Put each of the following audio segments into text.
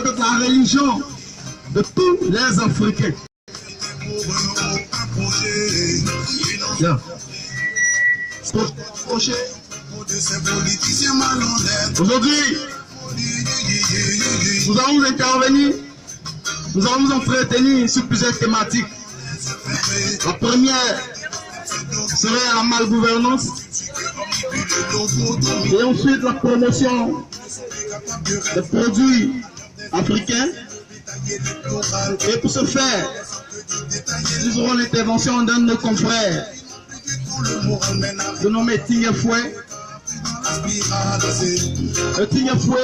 de la religion de tous les Africains. Bien. Aujourd'hui, nous allons intervenir, nous allons nous entretenir sur plusieurs thématiques. La première serait la malgouvernance et ensuite la promotion des produits africains. Et pour ce faire, nous aurons l'intervention d'un de nos confrères, de nommé Tingefoué. Le Tingefoué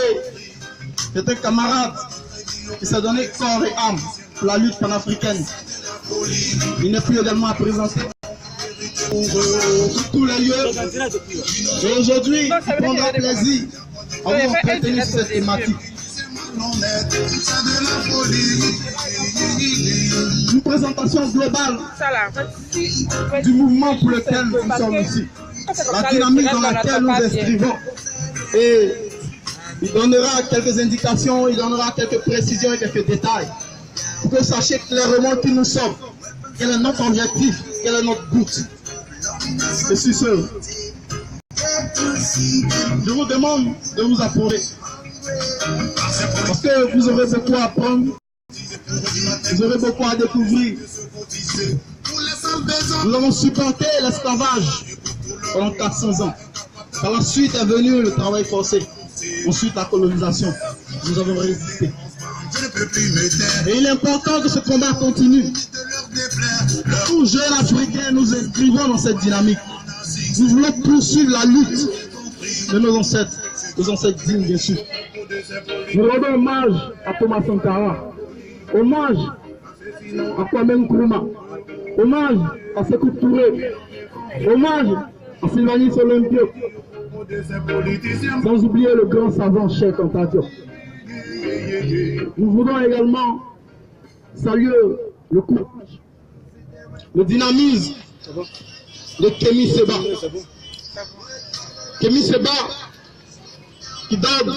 est un camarade qui s'est donné corps et âme pour la lutte panafricaine. Il n'est plus également à présenter sur tous les lieux. Et aujourd'hui, il prendra plaisir à vous entretenir sur cette thématique. Une présentation globale du mouvement pour lequel nous sommes ici. La dynamique dans laquelle nous inscrivons. Et il donnera quelques indications, il donnera quelques précisions et quelques détails. Pour que vous sachiez clairement qui nous sommes, quel est notre objectif, quel est notre but. Je suis sûr. Je vous demande de vous approuver. Parce que vous aurez beaucoup à apprendre, vous aurez beaucoup à découvrir. Nous avons supporté l'esclavage pendant 400 ans. Par la suite est venu le travail forcé. Ensuite la colonisation. Nous avons résisté. Et il est important que ce combat continue. Tous jeunes Africains, nous inscrivons dans cette dynamique. Nous voulons poursuivre la lutte de nos ancêtres dignes, bien sûr. Nous rendons hommage à Thomas Sankara, hommage à Kwame Nkrumah, hommage à Sékou Touré, hommage à Sylvanus Olympio, sans oublier le grand savant Cheikh Anta Diop. Nous voulons également saluer le courage, le dynamisme de Kémy Séba. Kémy Séba qui donne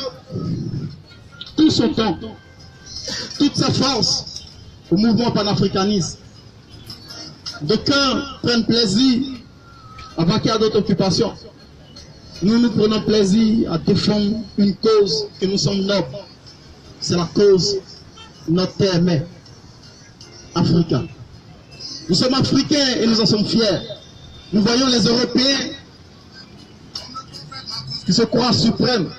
tout son temps, toute sa force au mouvement panafricaniste. D'aucuns prennent plaisir à vaquer à d'autres occupations. Nous prenons plaisir à défendre une cause que nous sommes nobles. C'est la cause de notre terre-mère, Africa. Nous sommes africains et nous en sommes fiers. Nous voyons les Européens qui se croient suprêmes.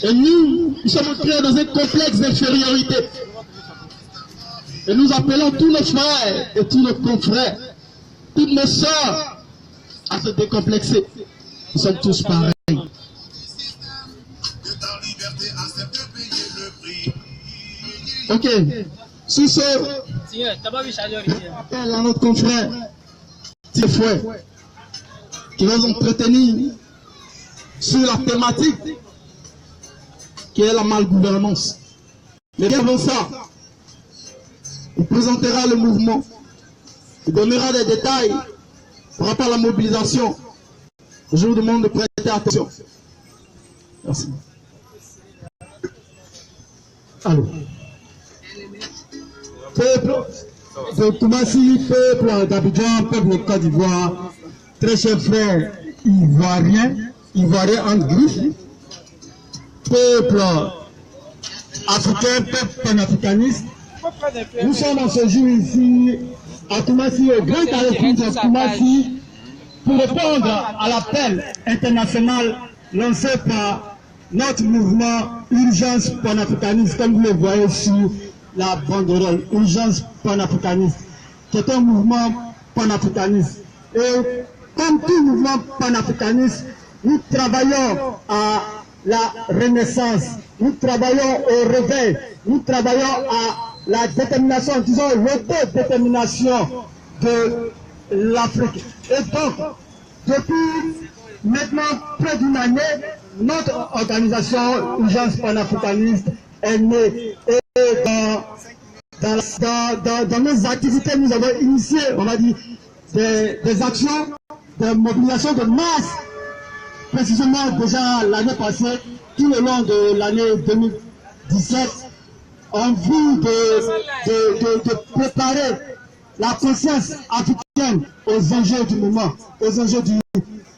Et nous sommes entrés dans un complexe d'infériorité. Et nous appelons tous nos frères et tous nos confrères, toutes nos sœurs à se décomplexer. Nous sommes tous pareils. Ok. Sous ce, appelle à notre confrère Tingefoué qui va nous entretenir sur la thématique qui est la malgouvernance. Mais bien avant ça, il présentera le mouvement, il donnera des détails par rapport à la mobilisation. Je vous demande de prêter attention. Merci. Allô. Peuple de Koumassi, peuple d'Abidjan, peuple de Côte d'Ivoire, très chers frères ivoiriens en griffe, peuple africain, peuple panafricaniste, nous sommes en ce jour ici à Koumassi, au grand carrefour de Koumassi, pour répondre à l'appel international lancé par notre mouvement Urgence panafricaniste, comme vous le voyez sur la banderole, Urgence panafricaniste, qui est un mouvement panafricaniste. Et comme tout mouvement panafricaniste, nous travaillons à la renaissance, nous travaillons au réveil, nous travaillons à la détermination, disons l'autodétermination de l'Afrique. Et donc, depuis maintenant près d'une année, notre organisation Urgence panafricaniste est née. Et dans nos activités, nous avons initié, on va dire, des actions de mobilisation de masse, précisément déjà l'année passée, tout le long de l'année 17 en vue de préparer la conscience africaine aux enjeux du moment, aux enjeux du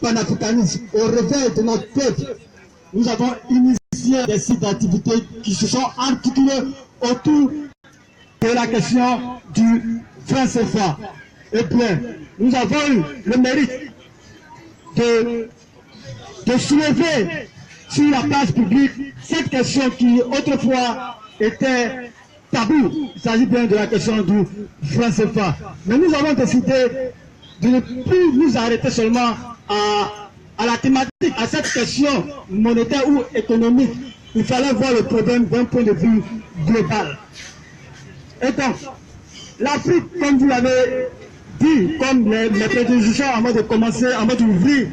panafricanisme, au réveil de notre peuple. Nous avons initié des sites d'activité qui se sont articulés autour de la question du franc CFA. Eh bien, nous avons eu le mérite de soulever sur la place publique cette question qui autrefois était tabou. Il s'agit bien de la question du franc CFA. Mais nous avons décidé de ne plus nous arrêter seulement à la thématique, à cette question monétaire ou économique. Il fallait voir le problème d'un point de vue global. Et donc, l'Afrique, comme vous l'avez dit, comme les prédispositions avant de commencer, avant d'ouvrir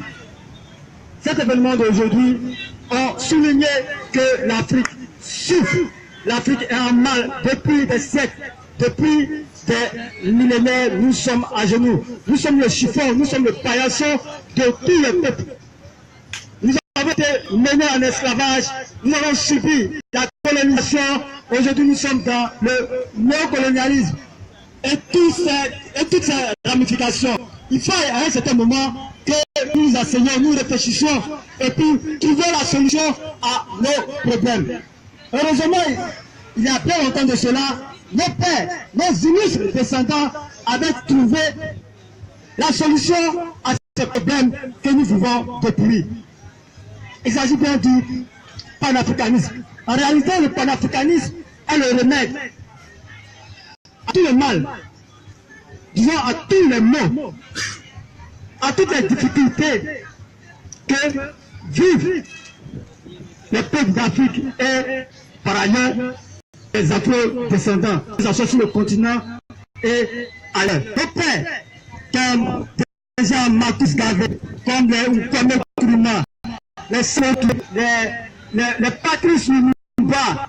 cet événement d'aujourd'hui, ont souligné que l'Afrique souffre. L'Afrique est en mal depuis des siècles, depuis des millénaires. Nous sommes à genoux. Nous sommes le chiffon, nous sommes le paillasson de tous les peuples. Nous avons été menés en esclavage, nous avons subi la colonisation. Aujourd'hui, nous sommes dans le néocolonialisme. Et toutes ces ramifications, il faut à un certain moment que nous enseignons, nous réfléchissions et puis trouver la solution à nos problèmes. Heureusement, il y a bien longtemps de cela, nos pères, nos illustres descendants avaient trouvé la solution à ces problèmes que nous vivons depuis. Il s'agit bien du panafricanisme. En réalité, le panafricanisme est le remède à tout le mal, disons à tous les maux, à toutes les difficultés que vivent les peuples d'Afrique et par ailleurs les afro-descendants, que ce soit sur le continent et ailleurs. Nos pères, comme déjà Marcus Garvey, comme les Nkrumah, les Patrice Lumumba,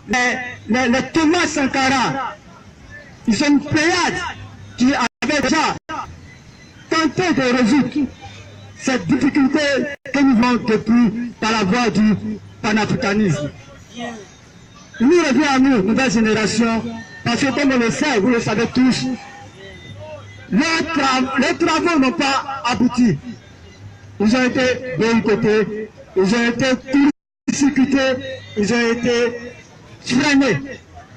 les Thomas Sankara, ils sont une pléiade qui avait déjà tenté de résoudre cette difficulté que nous vivons depuis par la voie du panafricanisme. Il nous revient à nous, nouvelle génération, parce que comme on le sait, vous le savez tous, les travaux n'ont pas abouti. Ils ont été boycottés, ils ont été persécutés, ils ont été freinés.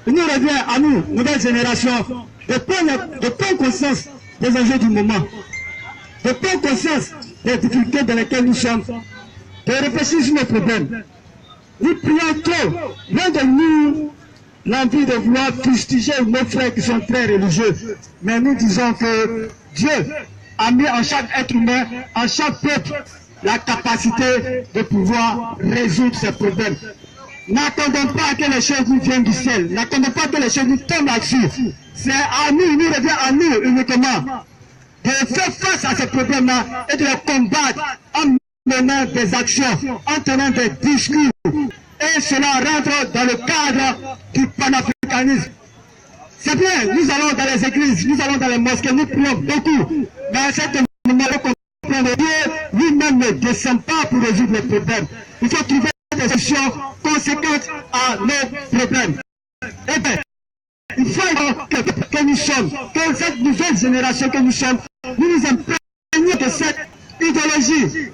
Il nous revient à nous, nouvelle génération, de prendre conscience des enjeux du moment, de prendre conscience des difficultés dans lesquelles nous sommes, de réfléchir sur nos problèmes. Nous prions trop, loin de nous l'envie de vouloir fustiger nos frères qui sont très religieux. Mais nous disons que Dieu a mis en chaque être humain, en chaque peuple, la capacité de pouvoir résoudre ces problèmes. N'attendons pas que les choses nous viennent du ciel. N'attendons pas que les choses nous tombent là-dessus. C'est à nous, il nous revient à nous uniquement de faire face à ces problèmes-là et de les combattre en menant des actions, en tenant des discours. Et cela rentre dans le cadre du panafricanisme. C'est bien, nous allons dans les églises, nous allons dans les mosquées, nous prions beaucoup. Mais à cet moment, on comprend que Dieu lui-même ne descend pas pour résoudre les problèmes. Il faut trouver des solutions conséquentes à nos problèmes. Eh bien, il faut que nous sommes, que cette nouvelle génération que nous sommes, nous nous imprégnons de cette idéologie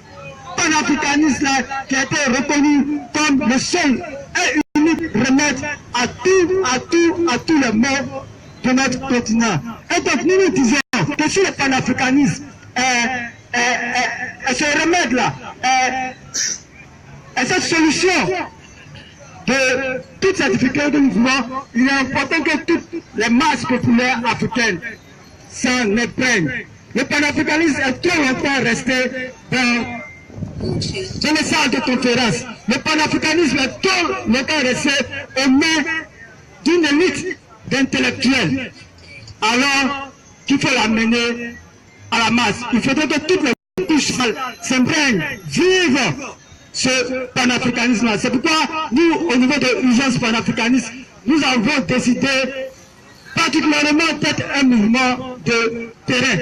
panafricaniste là qui a été reconnue comme le seul et unique remède à tous les maux de notre continent. Et donc nous nous disons que si le panafricanisme est ce remède là, et cette solution de toutes ces difficultés que nous vivons, il est important que toutes les masses populaires africaines s'en épreugnent. Le panafricanisme est trop longtemps resté dans les salles de conférence. Le panafricanisme est trop longtemps resté aux mains d'une élite d'intellectuels. Alors qu'il faut l'amener à la masse. Il faudrait que toutes les couches s'imprègnent, vivent ce panafricanisme-là. C'est pourquoi nous, au niveau de l'urgence panafricaniste, nous avons décidé particulièrement d'être un mouvement de terrain.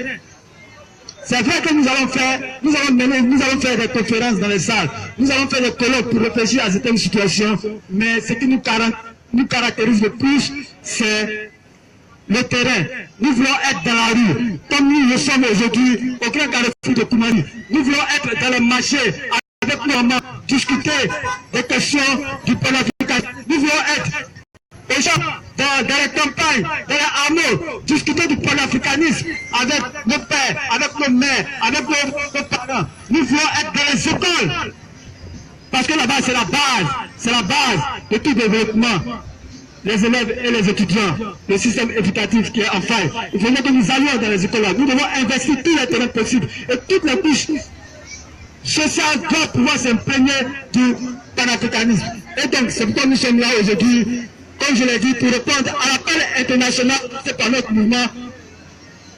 C'est vrai que nous allons faire des conférences dans les salles, nous allons faire des colloques pour réfléchir à certaines situations, mais ce qui nous nous caractérise le plus, c'est le terrain. Nous voulons être dans la rue, comme nous le sommes aujourd'hui au grand carrefour de Toumani. Nous voulons être dans les marchés, avec nos mamans, discuter des questions du panafricanisme. Nous voulons être aux gens dans les campagnes, dans les hameaux, discuter du panafricanisme avec nos pères, avec nos mères, avec nos parents. Nous voulons être dans les écoles, parce que là-bas c'est la base de tout développement. Les élèves et les étudiants, le système éducatif qui est en faille. Il faut que nous allions dans les écoles. Nous devons investir tous les terrains possibles et toutes les couches sociales doivent pouvoir s'imprégner du panafricanisme. Et donc, c'est pourquoi nous sommes là aujourd'hui, comme je l'ai dit, pour répondre à l'appel international fait par notre mouvement,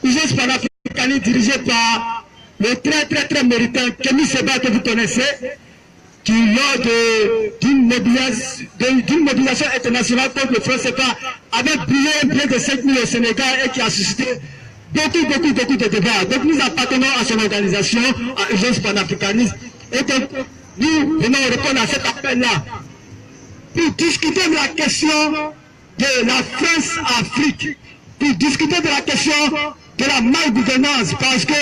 Urgence panafricaniste dirigé par le très méritant Kémy Séba que vous connaissez, qui lors d'une mobilisation internationale contre le franc CFA avait brillé près de 7 000 au Sénégal et qui a suscité beaucoup de débats. Donc nous appartenons à son organisation, à Urgence panafricaniste. Et donc nous venons répondre à cet appel-là pour discuter de la question de la France-Afrique, pour discuter de la question de la malgouvernance, parce qu'il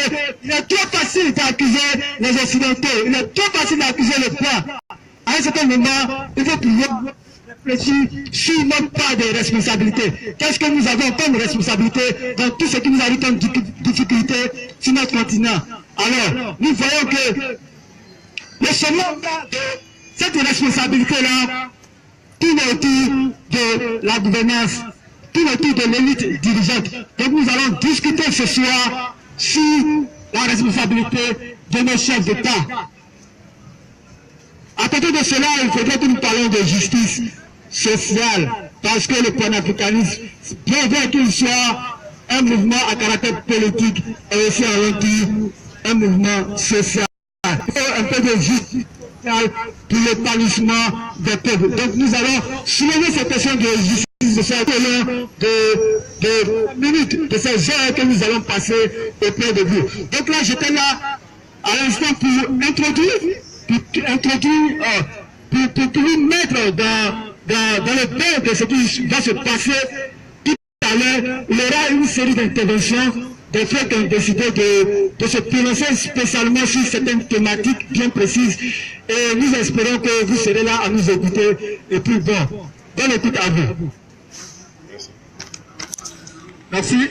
est trop facile d'accuser les Occidentaux, il est trop facile d'accuser le Blanc. À un certain moment, il faut pouvoir réfléchir sur notre part de responsabilité. Qu'est-ce que nous avons comme responsabilité dans tout ce qui nous arrive comme difficulté sur notre continent? Alors, nous voyons que le sommet de cette responsabilité-là tourne autour de la gouvernance, tout autour de l'élite dirigeante. Donc nous allons discuter ce soir sur la responsabilité de nos chefs d'État. À côté de cela, il faudrait que nous parlions de justice sociale, parce que le panafricanisme, bien vrai qu'il soit un mouvement à caractère politique, et aussi avant tout un mouvement social. Il faut un peu de justice sociale pour l'épanouissement des peuples. Donc nous allons soulever cette question de justice sociale au long de minutes, de ces heures que nous allons passer auprès de vous. Donc là, j'étais là à l'instant pour introduire, pour vous mettre dans le bain de ce qui va se passer tout à l'heure. Il y aura une série d'interventions des faits qui ont décidé de se prononcer spécialement sur certaines thématiques bien précises. Et nous espérons que vous serez là à nous écouter. Et puis bon, bonne écoute à vous. Merci.